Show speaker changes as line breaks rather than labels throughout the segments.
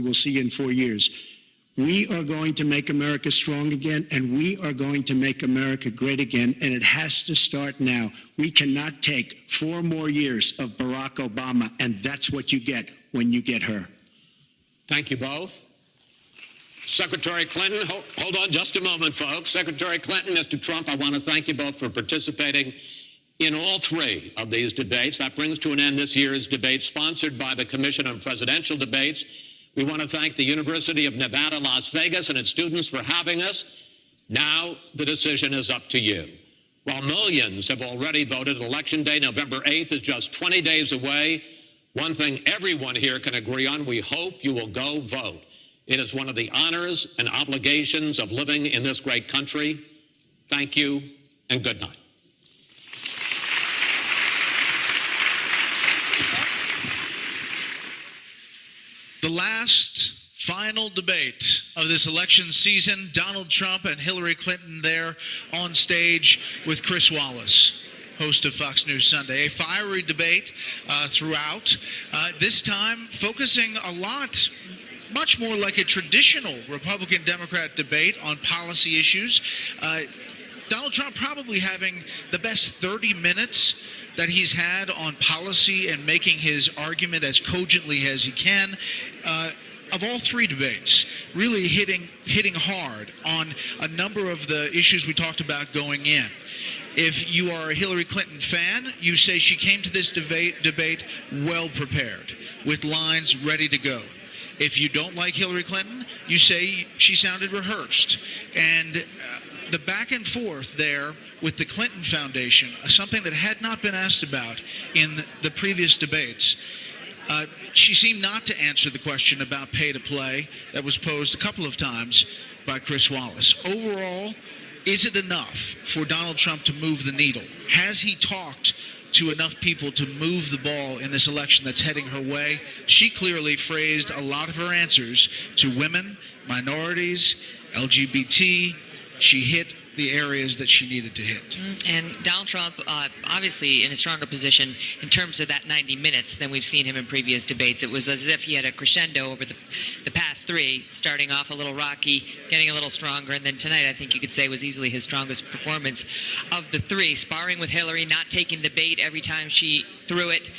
will see you in 4 years. We are going to make America strong again, and we are going to make America great again, and it has to start now. We cannot take 4 more years of Barack Obama, and that's what you get when you get her.
Thank you both. Secretary Clinton, hold on just a moment, folks. Secretary Clinton, Mr. Trump, I want to thank you both for participating in all 3 of these debates. That brings to an end this year's debate sponsored by the Commission on Presidential Debates. We want to thank the University of Nevada, Las Vegas and its students for having us. Now the decision is up to you. While millions have already voted, Election Day, November 8th, is just 20 days away. One thing everyone here can agree on, we hope you will go vote. It is one of the honors and obligations of living in this great country. Thank you and good night.
The last final debate of this election season, Donald Trump and Hillary Clinton there on stage with Chris Wallace, host of Fox News Sunday. A fiery debate throughout, this time focusing a lot, much more like a traditional Republican-Democrat debate on policy issues. Donald Trump probably having the best 30 minutes that he's had on policy and making his argument as cogently as he can. Of all 3 debates, really hitting hard on a number of the issues we talked about going in. If you are a Hillary Clinton fan, you say she came to this debate well prepared, with lines ready to go. If you don't like Hillary Clinton, you say she sounded rehearsed. And the back and forth there with the Clinton Foundation, something that had not been asked about in the previous debates. She seemed not to answer the question about pay to play that was posed a couple of times by Chris Wallace. Overall, is it enough for Donald Trump to move the needle? Has he talked to enough people to move the ball in this election that's heading her way? She clearly phrased a lot of her answers to women, minorities, LGBT. She hit the areas that she needed to hit.
And Donald Trump, obviously in a stronger position in terms of that 90 minutes than we've seen him in previous debates. It was as if he had a crescendo over the past 3, starting off a little rocky, getting a little stronger, and then tonight I think you could say was easily his strongest performance of the 3, sparring with Hillary, not taking the bait every time she threw it,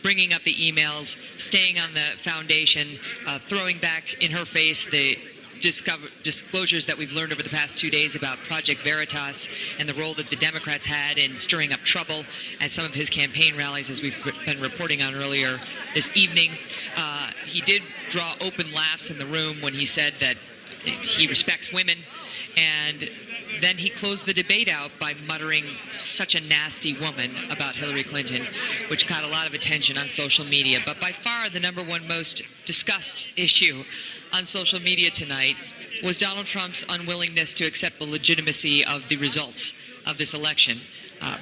bringing up the emails, staying on the foundation, throwing back in her face the disclosures that we've learned over the past 2 days about Project Veritas and the role that the Democrats had in stirring up trouble at some of his campaign rallies, as we've been reporting on earlier this evening. He did draw open laughs in the room when he said that he respects women, and then he closed the debate out by muttering "such a nasty woman" about Hillary Clinton, which caught a lot of attention on social media. But by far the #1 most discussed issue on social media tonight was Donald Trump's unwillingness to accept the legitimacy of the results of this election,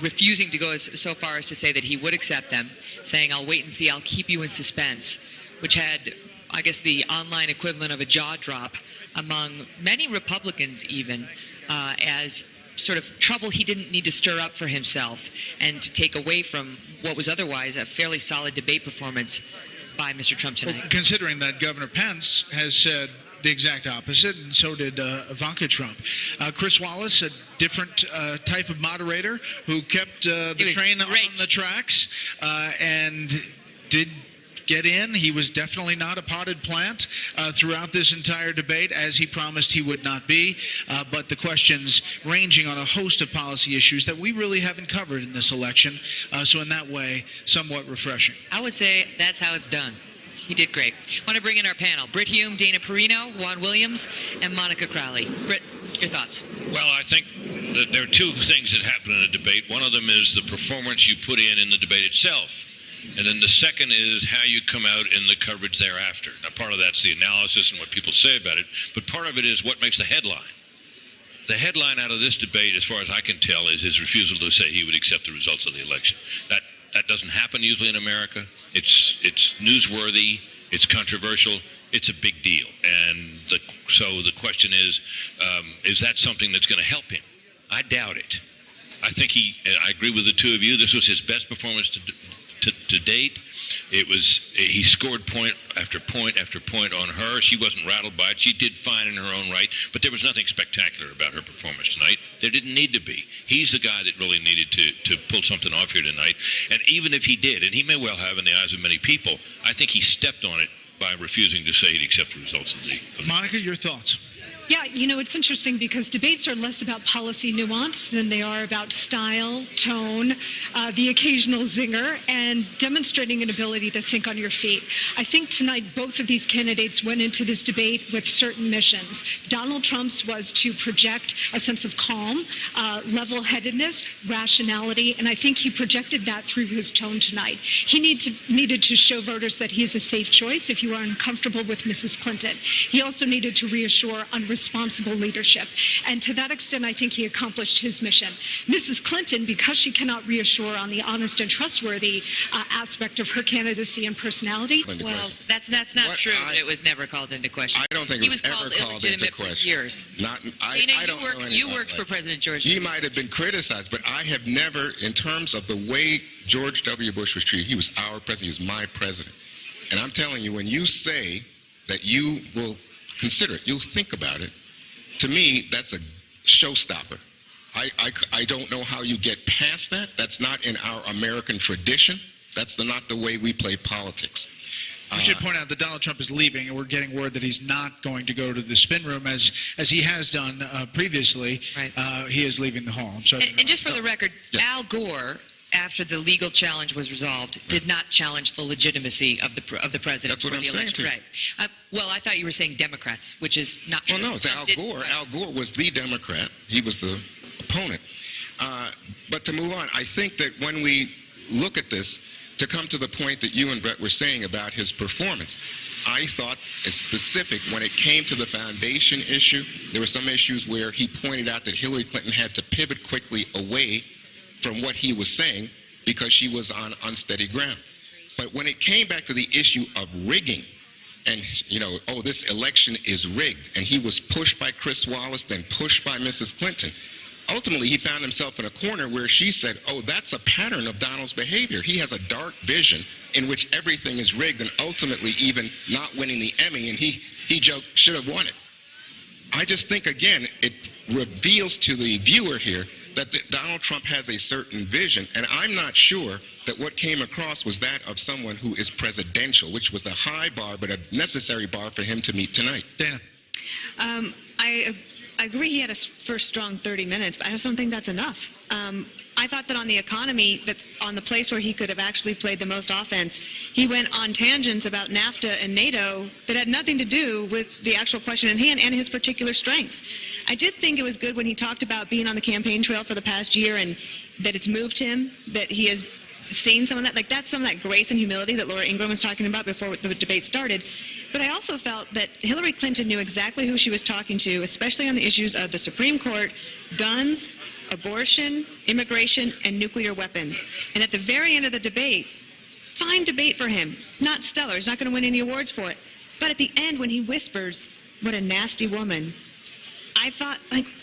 refusing to go so far as to say that he would accept them, saying, "I'll wait and see, I'll keep you in suspense," which had, I guess, the online equivalent of a jaw drop among many Republicans even, as sort of trouble he didn't need to stir up for himself and to take away from what was otherwise a fairly solid debate performance by Mr. Trump tonight.
Well, considering that Governor Pence has said the exact opposite, and so did Ivanka Trump. Chris Wallace, a different type of moderator who kept the train on the tracks and did get in. He was definitely not a potted plant throughout this entire debate, as he promised he would not be. But the questions ranging on a host of policy issues that we really haven't covered in this election. So in that way, somewhat refreshing.
I would say that's how it's done. He did great. I want to bring in our panel. Britt Hume, Dana Perino, Juan Williams, and Monica Crowley. Britt, your thoughts?
Well, I think that there are 2 things that happen in a debate. One of them is the performance you put in the debate itself. And then the second is how you come out in the coverage thereafter. Now, part of that's the analysis and what people say about it, but part of it is what makes the headline. The headline out of this debate, as far as I can tell, is his refusal to say he would accept the results of the election. That doesn't happen usually in America. It's newsworthy, it's controversial, it's a big deal. And so the question is that something that's going to help him? I doubt it. I think I agree with the 2 of you, this was his best performance to date. He scored point after point after point on her. She wasn't rattled by it. She did fine in her own right, but there was nothing spectacular about her performance tonight. There didn't need to be. He's the guy that really needed to pull something off here tonight. And even if he did, and he may well have in the eyes of many people, I think he stepped on it by refusing to say he'd accept the results of the
Monica, your thoughts?
Yeah, it's interesting because debates are less about policy nuance than they are about style, tone, the occasional zinger, and demonstrating an ability to think on your feet. I think tonight both of these candidates went into this debate with certain missions. Donald Trump's was to project a sense of calm, level-headedness, rationality, and I think he projected that through his tone tonight. He needed to show voters that he is a safe choice if you are uncomfortable with Mrs. Clinton. He also needed to reassure responsible leadership. And to that extent, I think he accomplished his mission. Mrs. Clinton, because she cannot reassure on the honest and trustworthy aspect of her candidacy and personality.
Well, that's not true. It was never called into question.
I don't think
he
it was ever
called
called into
illegitimate
question.
for years.
I don't know anything
you
about
worked
that.
for President George.
He might have been criticized, but I have never, in terms of the way George W. Bush was treated, he was our president, he was my president. And I'm telling you, when you say that you will consider it, you'll think about it, to me, that's a showstopper. I don't know how you get past that. That's not in our American tradition. That's not the way we play politics.
We should point out that Donald Trump is leaving, and we're getting word that he's not going to go to the spin room as he has done previously. Right. He is leaving the hall. I'm sorry.
And just for the record, Al Gore, after the legal challenge was resolved, did not challenge the legitimacy of the president.
That's what I'm saying to you.
Right. Well, I thought you were saying Democrats, which is not true.
Well, no, it's Al Gore.
Right.
Al Gore was the Democrat. He was the opponent. But to move on, I think that when we look at this, to come to the point that you and Brett were saying about his performance, I thought as specific when it came to the foundation issue, there were some issues where he pointed out that Hillary Clinton had to pivot quickly away from what he was saying because she was on unsteady ground. But when it came back to the issue of rigging, and, this election is rigged, and he was pushed by Chris Wallace, then pushed by Mrs. Clinton, ultimately he found himself in a corner where she said, that's a pattern of Donald's behavior. He has a dark vision in which everything is rigged, and ultimately even not winning the Emmy, and he joked, should have won it. I just think, again, it reveals to the viewer here that Donald Trump has a certain vision, and I'm not sure that what came across was that of someone who is presidential, which was a high bar, but a necessary bar for him to meet tonight.
Dana.
I agree he had a first strong 30 minutes, but I just don't think that's enough. I thought that on the economy, that on the place where he could have actually played the most offense, he went on tangents about NAFTA and NATO that had nothing to do with the actual question in hand and his particular strengths. I did think it was good when he talked about being on the campaign trail for the past year and that it's moved him, that he has seen some of that. Like, that's some of that grace and humility that Laura Ingraham was talking about before the debate started. But I also felt that Hillary Clinton knew exactly who she was talking to, especially on the issues of the Supreme Court, guns, abortion, immigration, and nuclear weapons. And at the very end of the debate, fine debate for him. Not stellar. He's not going to win any awards for it. But at the end, when he whispers, "What a nasty woman," I thought,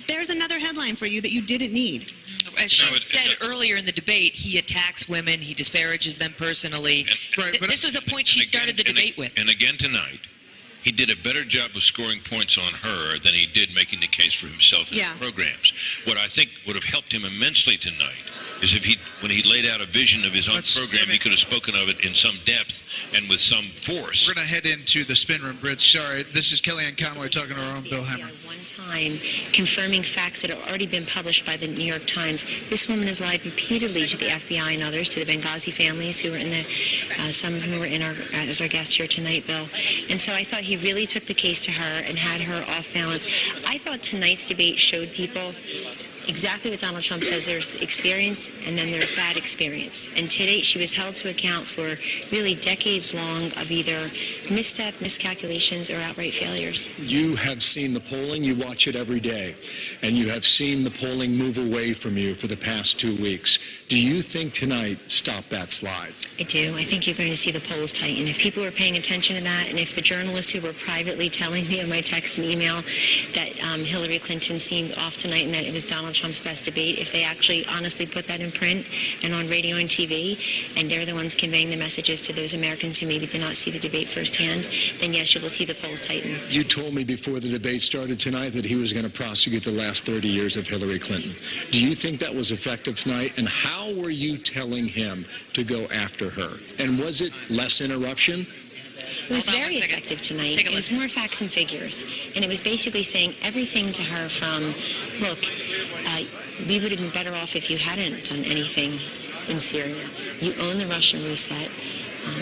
there's another headline for you that you didn't need.
As she said earlier in the debate, he attacks women, he disparages them personally. This was a point she started the debate with.
And again tonight, he did a better job of scoring points on her than he did making the case for himself in the programs. What I think would have helped him immensely tonight is if when he laid out a vision of his own program, he could have spoken of it in some depth and with some force.
We're going to head into the spin room, Bridge. Sorry, this is Kellyanne Conway talking to our own Bill Hemmer.
One time, confirming facts that have already been published by the New York Times. This woman has lied repeatedly to the FBI and others, to the Benghazi families who were in some of whom were in as our guests here tonight, Bill. And so I thought he really took the case to her and had her off balance. I thought tonight's debate showed people exactly what Donald Trump says. There's experience and then there's bad experience. And today she was held to account for really decades long of either misstep, miscalculations, or outright failures.
You have seen the polling. You watch it every day. And you have seen the polling move away from you for the past 2 weeks. Do you think tonight stopped that slide?
I do. I think you're going to see the polls tighten. If people were paying attention to that, and if the journalists who were privately telling me in my text and email that Hillary Clinton seemed off tonight and that it was Donald Trump's best debate if they actually honestly put that in print and on radio and TV, and they're the ones conveying the messages to those Americans who maybe did not see the debate firsthand, then yes, you will see the polls tighten.
You told me before the debate started tonight that he was going to prosecute the last 30 years of Hillary Clinton. Do you think that was effective tonight? And how were you telling him to go after her? And was it less interruption?
It was
Hold on
very
1 second.
effective
Let's
tonight.
take a
It was
listen.
more facts and figures. And it was basically saying everything to her from, look, we would have been better off if you hadn't done anything in Syria. You own the Russian reset.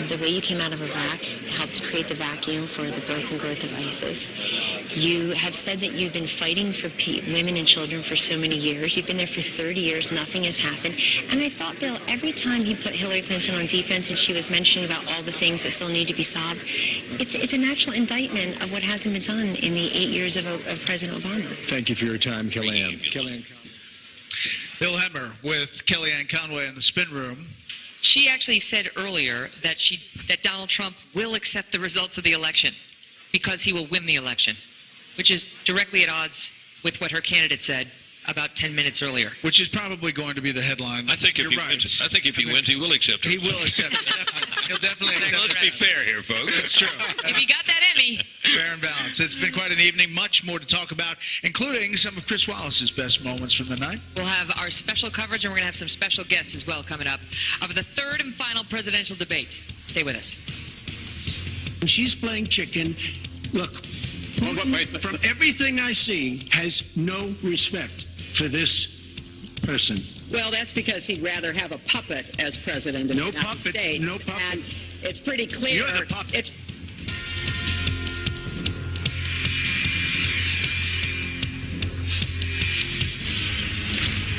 The way you came out of Iraq helped create the vacuum for the birth and growth of ISIS. You have said that you've been fighting for women and children for so many years. You've been there for 30 years. Nothing has happened. And I thought, Bill, every time you put Hillary Clinton on defense and she was mentioning about all the things that still need to be solved, it's a natural indictment of what hasn't been done in the 8 years of President Obama.
Thank you for your time, Kellyanne. Kellyanne.
Bill Hemmer with Kellyanne Conway in the spin room.
She actually said earlier that that Donald Trump will accept the results of the election because he will win the election, which is directly at odds with what her candidate said about 10 minutes earlier.
Which is probably going to be the headline.
I think
You're
if he
right.
wins, he will accept it.
He will accept it. Definitely. He'll definitely accept it.
Let's be fair here, folks.
That's true.
If he got that Emmy,
Fair and balanced. It's been quite an evening. Much more to talk about, including some of Chris Wallace's best moments from the night.
we'll have our special coverage, and we're going to have some special guests as well coming up of the third and final presidential debate. Stay with us.
And she's playing chicken. Look, Putin, from everything I see, has no respect for this person.
Well, that's because he'd rather have a puppet as president of
No
the United
puppet,
States.
no puppet.
And it's pretty clear.
You're the puppet.
It's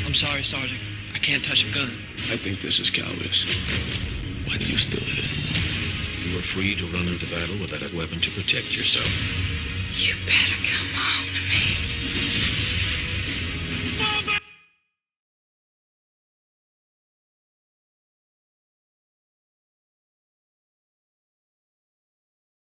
I'm sorry, Sergeant. I can't touch a gun.
I think this is cowardice. Why do you still here? You were free to run into battle without a weapon to protect yourself.